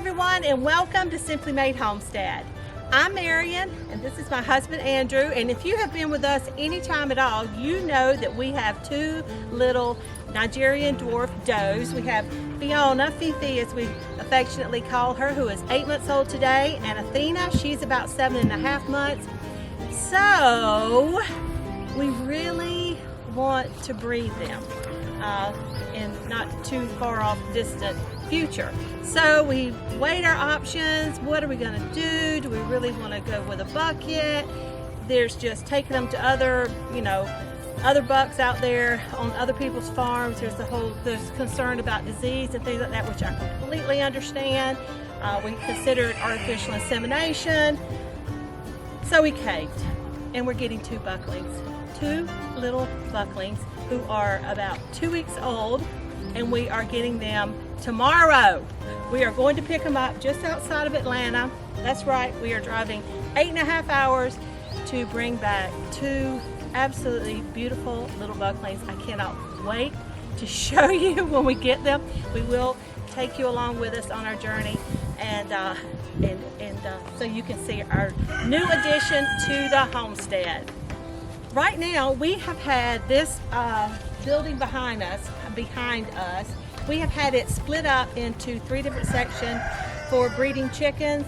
everyone, and welcome to Simply Made Homestead. I'm Marion, and this is my husband Andrew, and if you have been with us any time at all, you know that we have two little Nigerian dwarf does. We have Fiona, Fifi as we affectionately call her, who is 8 months old today, and Athena, she's about 7.5 months. So we really want to breed them in not too far off distant future. So we weighed our options. What are we going to do? Do we really want to go with a buck yet? There's just taking them to other, other bucks out there on other people's farms. There's concern about disease and things like that, which I completely understand. We considered artificial insemination. So we caved, and we're getting two bucklings, two little bucklings who are about 2 weeks old, and we are getting them tomorrow. We are going to pick them up just outside of Atlanta. That's right, we are driving 8.5 hours to bring back two absolutely beautiful little bucklings. I cannot wait to show you when we get them. We will take you along with us on our journey, and so you can see our new addition to the homestead. Right now, we have had this building behind us. We have had it split up into 3 different sections for breeding chickens.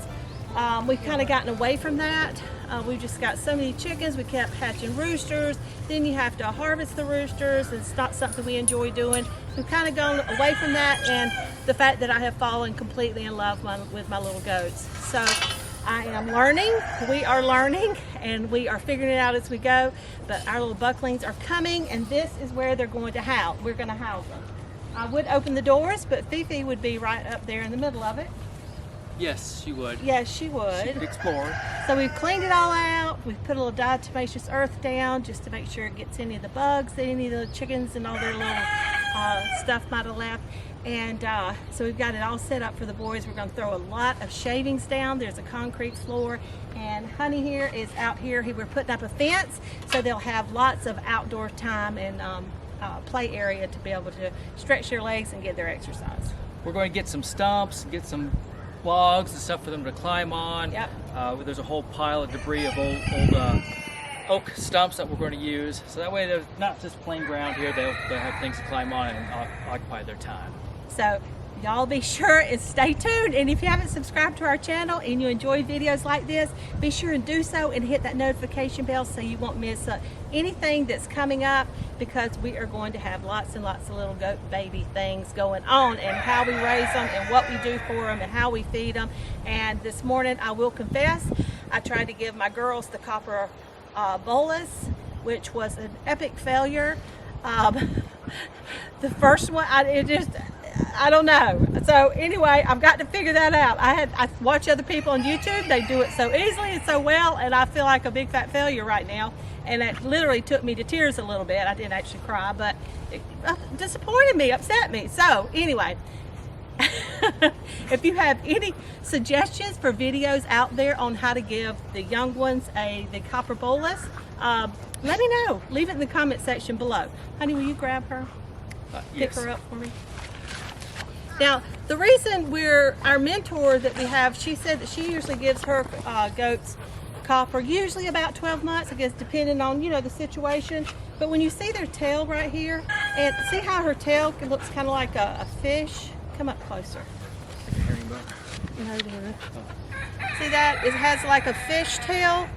We've kind of gotten away from that. We've just got so many chickens. We kept hatching roosters. Then you have to harvest the roosters. It's not something we enjoy doing. We've kind of gone away from that, and the fact that I have fallen completely in love with my little goats. So I am learning, we are learning, and we are figuring it out as we go. But our little bucklings are coming, and this is where they're going to house. We're going to house them. I would open the doors, but Fifi would be right up there in the middle of it. Yes, she would. Yes, she would. She could explore. So we've cleaned it all out. We've put a little diatomaceous earth down just to make sure it gets any of the bugs that any of the chickens and all their little stuff might have left. And so we've got it all set up for the boys. We're going to throw a lot of shavings down. There's a concrete floor, and Honey here is out here. We're putting up a fence so they'll have lots of outdoor time and play area to be able to stretch their legs and get their exercise. We're going to get some stumps, get some logs and stuff for them to climb on. Yep. There's a whole pile of debris of old oak stumps that we're going to use. So that way there's not just plain ground here. They'll have things to climb on and occupy their time. So y'all be sure and stay tuned. And if you haven't subscribed to our channel and you enjoy videos like this, be sure and do so and hit that notification bell so you won't miss anything that's coming up, because we are going to have lots and lots of little goat baby things going on, and how we raise them and what we do for them and how we feed them. And this morning, I will confess, I tried to give my girls the copper bolus, which was an epic failure. The first one, I don't know. So anyway, I've got to figure that out. I watch other people on YouTube. They do it so easily and so well, and I feel like a big fat failure right now. And it literally took me to tears a little bit. I didn't actually cry, but it disappointed me, upset me. So anyway, if you have any suggestions for videos out there on how to give the young ones the copper bolus, let me know. Leave it in the comment section below. Honey, will you grab her? Yes. Pick her up for me. Now, the reason our mentor that we have, she said that she usually gives her goats copper, usually about 12 months, I guess, depending on, the situation. But when you see their tail right here, and see how her tail looks kind of like a fish? Come up closer. No, see that? It has like a fish tail.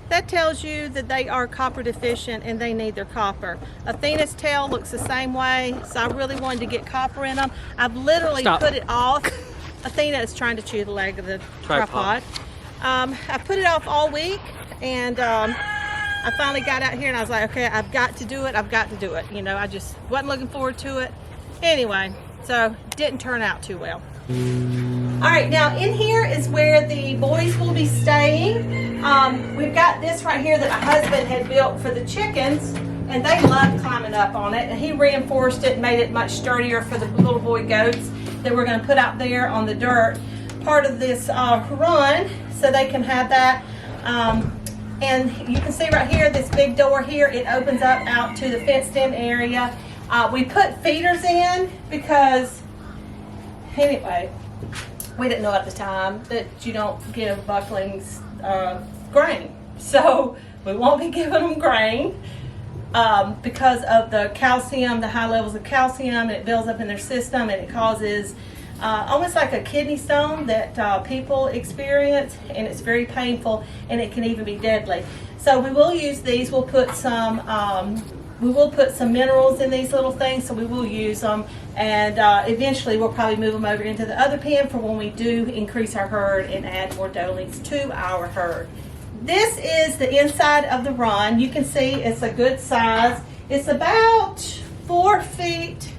That tells you that they are copper deficient and they need their copper. Athena's tail looks the same way, so I really wanted to get copper in them. I've literally put it off. Athena is trying to chew the leg of the tripod. I put it off all week, and I finally got out here and I was like, okay, I've got to do it. I just wasn't looking forward to it. Anyway, so it didn't turn out too well. All right, now in here is where the boys will be staying. We've got this right here that my husband had built for the chickens, and they love climbing up on it. And he reinforced it and made it much sturdier for the little boy goats that we're going to put out there on the dirt. Part of this run, so they can have that. And you can see right here, this big door here, it opens up out to the fenced-in area. We put feeders in because, anyway, we didn't know at the time that you don't give bucklings grain. So we won't be giving them grain because of the calcium, the high levels of calcium, and it builds up in their system, and it causes almost like a kidney stone that people experience, and it's very painful, and it can even be deadly. So we will use these. We'll put some minerals in these little things, so we will use them, and eventually we'll probably move them over into the other pen for when we do increase our herd and add more doelings to our herd. This is the inside of the run. You can see it's a good size. It's about 4 feet,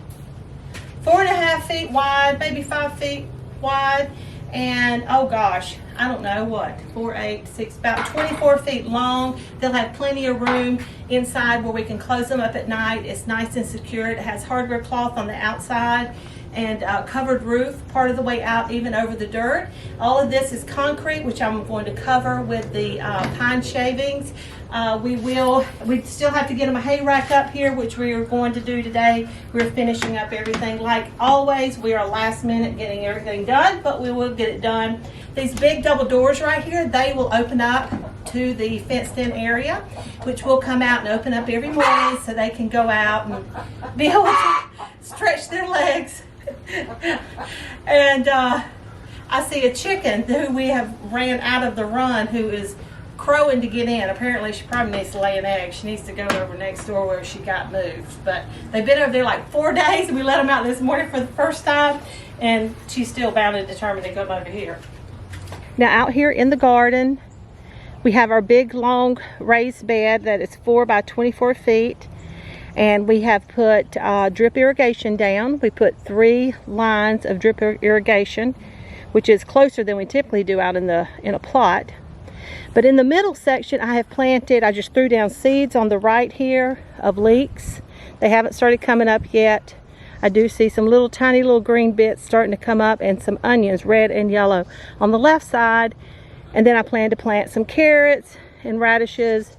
4.5 feet wide, maybe 5 feet wide, and oh gosh, I don't know what, 4, 8, 6, about 24 feet long. They'll have plenty of room inside where we can close them up at night. It's nice and secure. It has hardware cloth on the outside and covered roof part of the way out, even over the dirt. All of this is concrete, which I'm going to cover with the pine shavings. We still have to get them a hay rack up here, which we are going to do today. We're finishing up everything. Like always, we are last minute getting everything done, but we will get it done. These big double doors right here, they will open up to the fenced in area, which will come out and open up every morning so they can go out and be able to stretch their legs. And I see a chicken who we have ran out of the run who is crowing to get in. Apparently she probably needs to lay an egg. She needs to go over next door where she got moved. But they've been over there like 4 days, and we let them out this morning for the first time, and she's still bound and determined to come over here. Now out here in the garden, we have our big long raised bed that is 4 by 24 feet. And we have put drip irrigation down. We put 3 lines of drip irrigation, which is closer than we typically do out in a plot. But in the middle section, I have planted, I just threw down seeds on the right here of leeks. They haven't started coming up yet. I do see some little tiny little green bits starting to come up, and some onions, red and yellow, on the left side. And then I plan to plant some carrots and radishes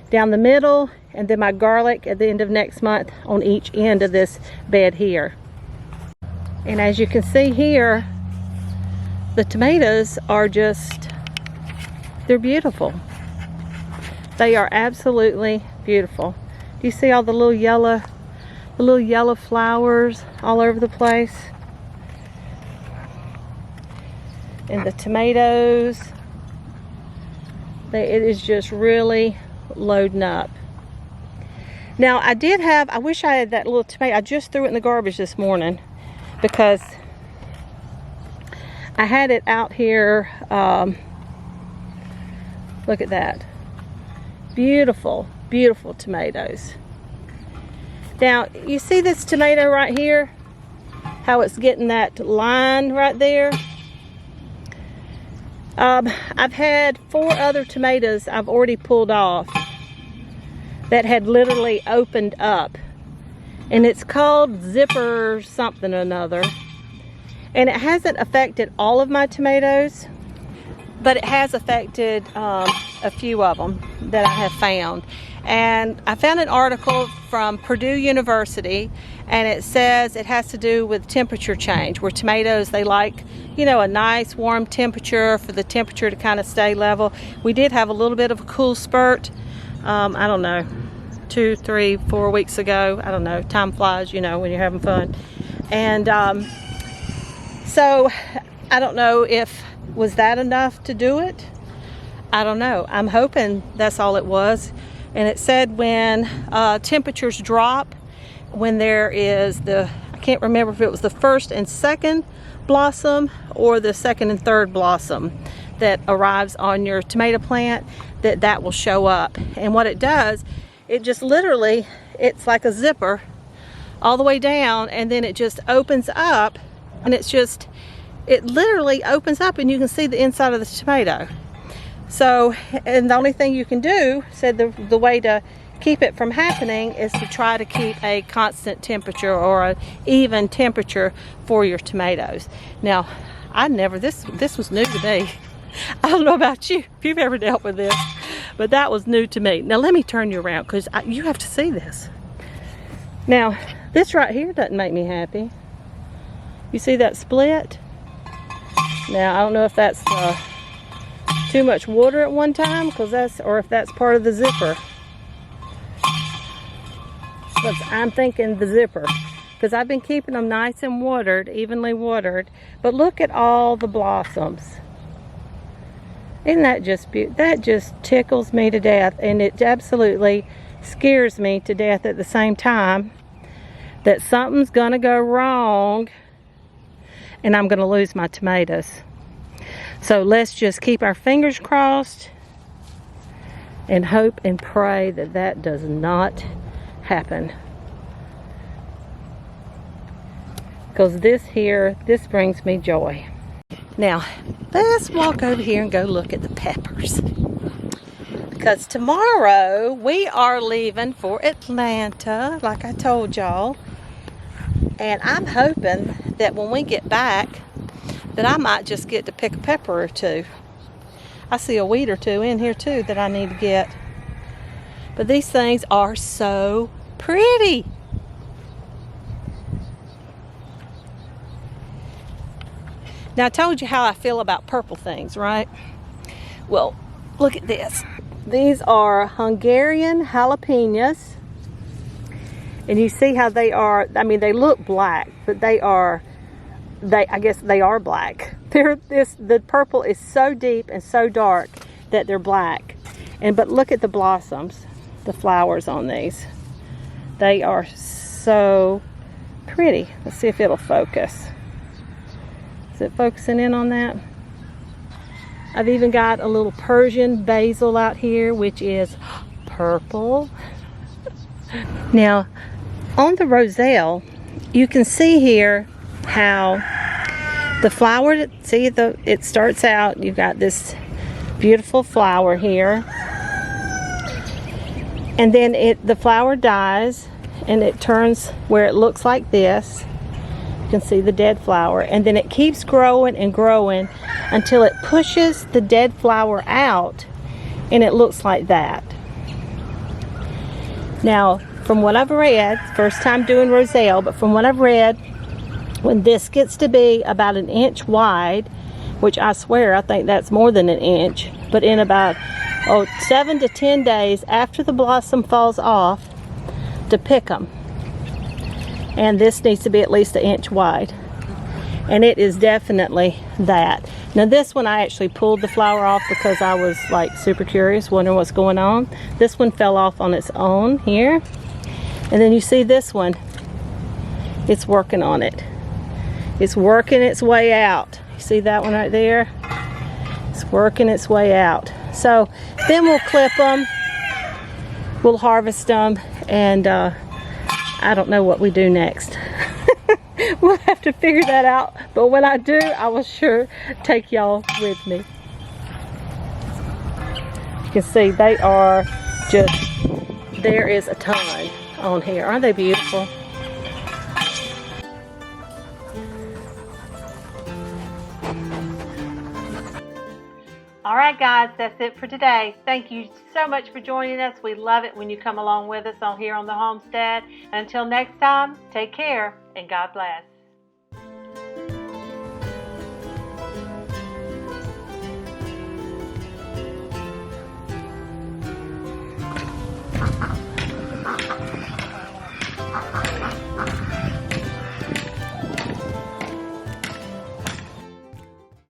down the middle, and then my garlic at the end of next month on each end of this bed here. And as you can see here, the tomatoes are just, they're beautiful. They are absolutely beautiful. Do you see all the little yellow flowers all over the place? And the tomatoes, it is just really loading up. Now I wish I had that little tomato. I just threw it in the garbage this morning because I had it out here. Look at that. Beautiful, beautiful tomatoes. Now you see this tomato right here? How it's getting that line right there? I've had 4 other tomatoes I've already pulled off that had literally opened up, and it's called zipper something or another, and it hasn't affected all of my tomatoes, but it has affected a few of them that I have found. And I found an article from Purdue University, and it says it has to do with temperature change, where tomatoes, they like, you know, a nice warm temperature for the temperature to kind of stay level. We did have a little bit of a cool spurt, I don't know, 2, 3, 4 weeks ago. I don't know, time flies, you know, when you're having fun. And so I don't know if was that enough to do it. I don't know. I'm hoping that's all it was. And it said when temperatures drop, when there is I can't remember if it was the first and second blossom or the second and third blossom that arrives on your tomato plant, that will show up. And what it does, it just literally, it's like a zipper all the way down, and then it just opens up, and it literally opens up, and you can see the inside of the tomato. So, and the only thing you can do, said the way to keep it from happening is to try to keep a constant temperature or an even temperature for your tomatoes. Now, this was new to me. I don't know about you, if you've ever dealt with this, but that was new to me. Now let me turn you around, because you have to see this. Now, this right here doesn't make me happy. You see that split? Now, I don't know if that's too much water at one time, or if that's part of the zipper. But I'm thinking the zipper, because I've been keeping them nice and watered, evenly watered. But look at all the blossoms. Isn't that just beautiful? That just tickles me to death, and it absolutely scares me to death at the same time that something's gonna go wrong and I'm gonna lose my tomatoes. So let's just keep our fingers crossed and hope and pray that that does not happen. Because this brings me joy. Now, let's walk over here and go look at the peppers. Because tomorrow we are leaving for Atlanta, like I told y'all. And I'm hoping that when we get back, that I might just get to pick a pepper or two. I see a weed or two in here too that I need to get. But these things are so pretty. Now, I told you how I feel about purple things, right? Well, look at this. These are Hungarian jalapenos. And you see how they are, I mean, they look black, but I guess they are black. The purple is so deep and so dark that they're black. But look at the blossoms, the flowers on these. They are so pretty. Let's see if it'll focus. Is it focusing in on that? I've even got a little Persian basil out here, which is purple. Now, on the roselle, you can see here how the flower, it starts out, you've got this beautiful flower here. And then the flower dies and it turns where it looks like this. You can see the dead flower, and then it keeps growing and growing until it pushes the dead flower out and it looks like that. Now, from what I've read, first time doing roselle, but from what I've read, when this gets to be about 1 inch wide, which I swear I think that's more than 1 inch, but in about 7 to 10 days after the blossom falls off, to pick them. And this needs to be at least 1 inch wide. And it is definitely that. Now this one I actually pulled the flower off because I was like super curious, wondering what's going on. This one fell off on its own here. And then you see this one, it's working on it. It's working its way out. You see that one right there? It's working its way out. So then we'll clip them, we'll harvest them, and I don't know what we do next. We'll have to figure that out, but when I do, I will sure take y'all with me. You can see they are just, there is a ton on here. Aren't they beautiful? All right, guys, that's it for today. Thank you so much for joining us. We love it when you come along with us here on the homestead. And until next time, take care and God bless.